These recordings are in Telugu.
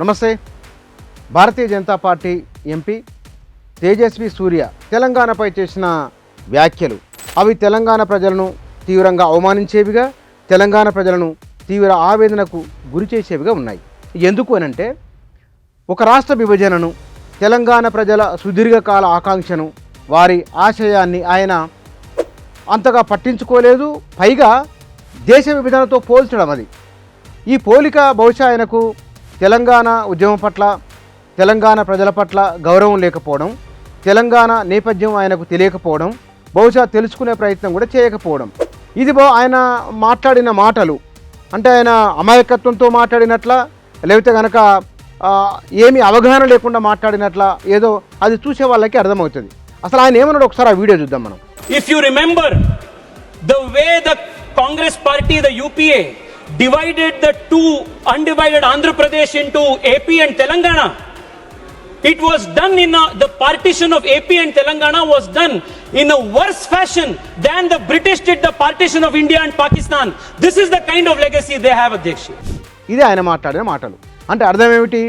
నమస్తే. భారతీయ జనతా పార్టీ ఎంపీ తేజస్వి సూర్య తెలంగాణపై చేసిన వ్యాఖ్యలు అవి తెలంగాణ ప్రజలను తీవ్రంగా అవమానించేవిగా, తెలంగాణ ప్రజలను తీవ్ర ఆవేదనకు గురి చేసేవిగా ఉన్నాయి. ఎందుకు అనంటే, ఒక రాష్ట్ర విభజనను, తెలంగాణ ప్రజల సుదీర్ఘకాల ఆకాంక్షను, వారి ఆశయాన్ని ఆయన అంతగా పట్టించుకోలేదు. పైగా దేశ విభజనతో పోల్చడం, అది ఈ పోలిక బహుశా ఆయనకు తెలంగాణ ఉద్యమం పట్ల, తెలంగాణ ప్రజల పట్ల గౌరవం లేకపోవడం, తెలంగాణ నేపథ్యం ఆయనకు తెలియకపోవడం, బహుశా తెలుసుకునే ప్రయత్నం కూడా చేయకపోవడం. ఇది ఆయన మాట్లాడిన మాటలు అంటే ఆయన అమాయకత్వంతో మాట్లాడినట్ల, లేకపోతే కనుక ఏమీ అవగాహన లేకుండా మాట్లాడినట్ల, ఏదో అది చూసే వాళ్ళకి అర్థమవుతుంది. అసలు ఆయన ఏమన్నాడు ఒకసారి ఆ వీడియో చూద్దాం మనం. If you remember the way the Congress party, the UPA, divided the two undivided Andhra Pradesh into AP and Telangana, it was done in the partition of AP and Telangana was done in a worse fashion than the British did the partition of India and Pakistan. This is the kind of legacy they have, Adhyaksha. ఇది ఆయన మాట్లాడిన మాటలు. అంటే అర్థం ఏమిటి?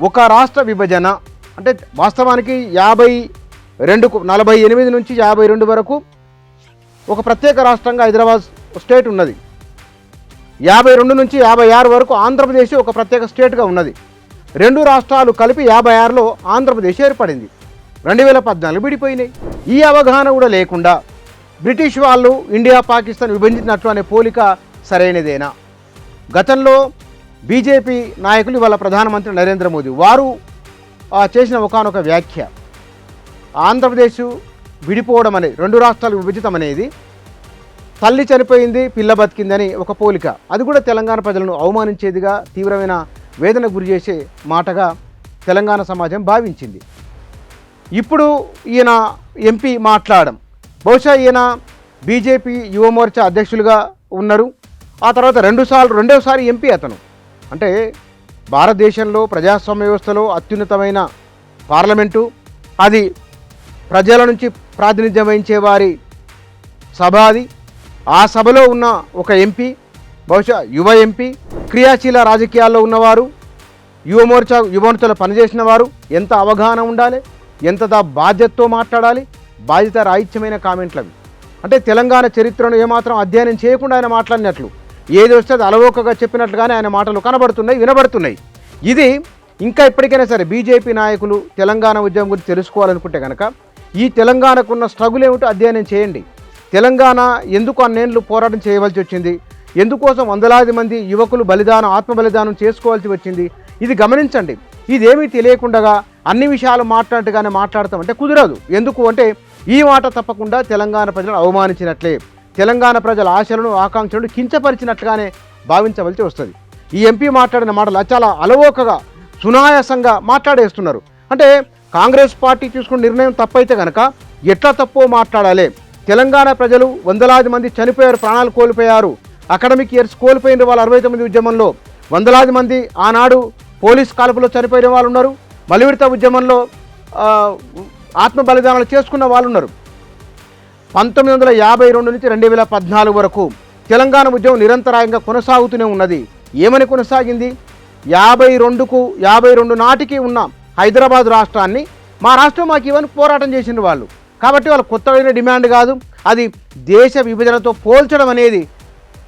ఒక రాష్ట్ర విభజన అంటే వాస్తవానికి 48 నుంచి 52 వరకు ఒక ప్రత్యేక రాష్ట్రంగా హైదరాబాద్ స్టేట్ ఉన్నది. 52 నుంచి 56 వరకు ఆంధ్రప్రదేశ్ ఒక ప్రత్యేక స్టేట్గా ఉన్నది. రెండు రాష్ట్రాలు కలిపి 56లో ఆంధ్రప్రదేశ్ ఏర్పడింది. 2014 విడిపోయినాయి. ఈ అవగాహన కూడా లేకుండా బ్రిటిష్ వాళ్ళు ఇండియా పాకిస్తాన్ విభజించినట్లు అనే పోలిక సరైనదేనా? గతంలో బీజేపీ నాయకులు, ఇవాళ ప్రధానమంత్రి నరేంద్ర మోదీ వారు చేసిన ఒకానొక వ్యాఖ్య, ఆంధ్రప్రదేశ్ విడిపోవడం అనేది, రెండు రాష్ట్రాలు విభజితం అనేది తల్లి చనిపోయింది పిల్ల బతికిందని ఒక పోలిక, అది కూడా తెలంగాణ ప్రజలను అవమానించేదిగా, తీవ్రమైన వేదన గురి చేసే మాటగా తెలంగాణ సమాజం భావించింది. ఇప్పుడు ఈయన ఎంపీ మాట్లాడడం, బహుశా ఈయన బీజేపీ యువమోర్చా అధ్యక్షులుగా ఉన్నారు. ఆ తర్వాత రెండోసారి ఎంపీ అతను. అంటే భారతదేశంలో ప్రజాస్వామ్య వ్యవస్థలో అత్యున్నతమైన పార్లమెంటు, అది ప్రజల నుంచి ప్రాతినిధ్యం వహించే వారి సభ, అది ఆ సభలో ఉన్న ఒక ఎంపీ, బహుశా యువ ఎంపీ, క్రియాశీల రాజకీయాల్లో ఉన్నవారు, యువమోర్చాలో పనిచేసిన వారు, ఎంత అవగాహన ఉండాలి, ఎంత బాధ్యతతో మాట్లాడాలి, బాధ్యత రాహిత్యమైన కామెంట్లు అవి. అంటే తెలంగాణ చరిత్రను ఏమాత్రం అధ్యయనం చేయకుండా ఆయన మాట్లాడినట్లు, ఏది వస్తే అది అలవోకగా చెప్పినట్లుగానే ఆయన మాటలు కనబడుతున్నాయి, వినబడుతున్నాయి. ఇది ఇంకా ఎప్పటికైనా సరే బీజేపీ నాయకులు తెలంగాణ ఉద్యమం గురించి తెలుసుకోవాలనుకుంటే కనుక ఈ తెలంగాణకున్న స్ట్రగుల్ ఏమిటో అధ్యయనం చేయండి. తెలంగాణ ఎందుకు అన్నేళ్ళు పోరాటం చేయవలసి వచ్చింది, ఎందుకోసం వందలాది మంది యువకులు ఆత్మ బలిదానం చేసుకోవాల్సి వచ్చింది, ఇది గమనించండి. ఇదేమీ తెలియకుండా అన్ని విషయాలు మాట్లాడగానే మాట్లాడతామంటే కుదరదు. ఎందుకు అంటే ఈ మాట తప్పకుండా తెలంగాణ ప్రజలను అవమానించినట్లే, తెలంగాణ ప్రజల ఆశలను ఆకాంక్షలను కించపరిచినట్లుగానే భావించవలసి వస్తుంది. ఈ ఎంపీ మాట్లాడిన మాటలు చాలా అలవోకగా, సునాయాసంగా మాట్లాడేస్తున్నారు. అంటే కాంగ్రెస్ పార్టీ తీసుకున్న నిర్ణయం తప్పైతే కనుక ఎట్లా తప్పో మాట్లాడాలి. తెలంగాణ ప్రజలు వందలాది మంది చనిపోయారు, ప్రాణాలు కోల్పోయారు, అకాడమిక్ ఇయర్స్ కోల్పోయిన వాళ్ళు 69 ఉద్యమంలో, వందలాది మంది ఆనాడు పోలీస్ కాల్పులో చనిపోయిన వాళ్ళు ఉన్నారు, మలివిడత ఉద్యమంలో ఆత్మ బలిదానాలు చేసుకున్న వాళ్ళు ఉన్నారు. 1952 నుంచి 2014 వరకు తెలంగాణ ఉద్యమం నిరంతరాయంగా కొనసాగుతూనే ఉన్నది. ఏమని కొనసాగింది? 52 నాటికి ఉన్న హైదరాబాద్ రాష్ట్రాన్ని మా రాష్ట్రం మాకు ఇవన్నీ పోరాటం చేసిన వాళ్ళు. కాబట్టి వాళ్ళు కొత్తగా డిమాండ్ కాదు, అది దేశ విభజనతో పోల్చడం అనేది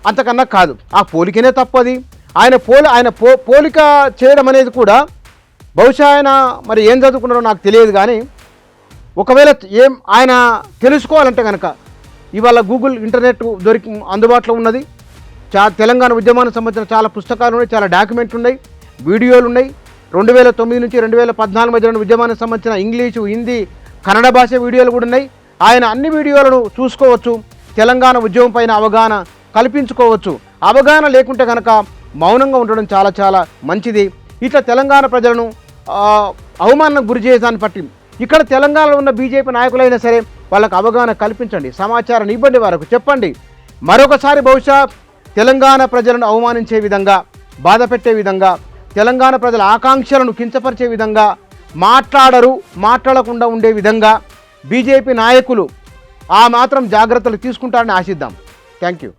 అంతకన్నా కాదు. ఆ పోలికనే తప్పది. ఆయన పోలిక చేయడం అనేది కూడా బహుశా ఆయన మరి ఏం చదువుకున్నారో నాకు తెలియదు. కానీ ఒకవేళ ఆయన తెలుసుకోవాలంటే కనుక ఇవాళ గూగుల్, ఇంటర్నెట్ అందుబాటులో ఉన్నది. తెలంగాణ ఉద్యమానికి సంబంధించిన చాలా పుస్తకాలు ఉన్నాయి, చాలా డాక్యుమెంట్లు ఉన్నాయి, వీడియోలు ఉన్నాయి. 2009 నుంచి 2014 మధ్య ఉద్యమానికి సంబంధించిన ఇంగ్లీషు, హిందీ, కన్నడ భాష వీడియోలు కూడా ఉన్నాయి. ఆయన అన్ని వీడియోలను చూసుకోవచ్చు. తెలంగాణ ఉద్యమం పైన అవగాహన కల్పించుకోవచ్చు. అవగాహన లేకుంటే కనుక మౌనంగా ఉండడం చాలా చాలా మంచిది. ఇట్లా తెలంగాణ ప్రజలను అవమానం గురి చేసేదాన్ని బట్టి ఇక్కడ తెలంగాణలో ఉన్న బీజేపీ నాయకులైనా సరే వాళ్ళకు అవగాహన కల్పించండి, సమాచారాన్ని ఇవ్వండి, వారికి చెప్పండి. మరొకసారి బహుశా తెలంగాణ ప్రజలను అవమానించే విధంగా, బాధ పెట్టే విధంగా, తెలంగాణ ప్రజల ఆకాంక్షలను కించపరిచే విధంగా మాట్లాడకుండా ఉండే విధంగా బీజేపీ నాయకులు ఆ మాత్రం జాగ్రత్తలు తీసుకుంటారని ఆశిద్దాం. Thank you.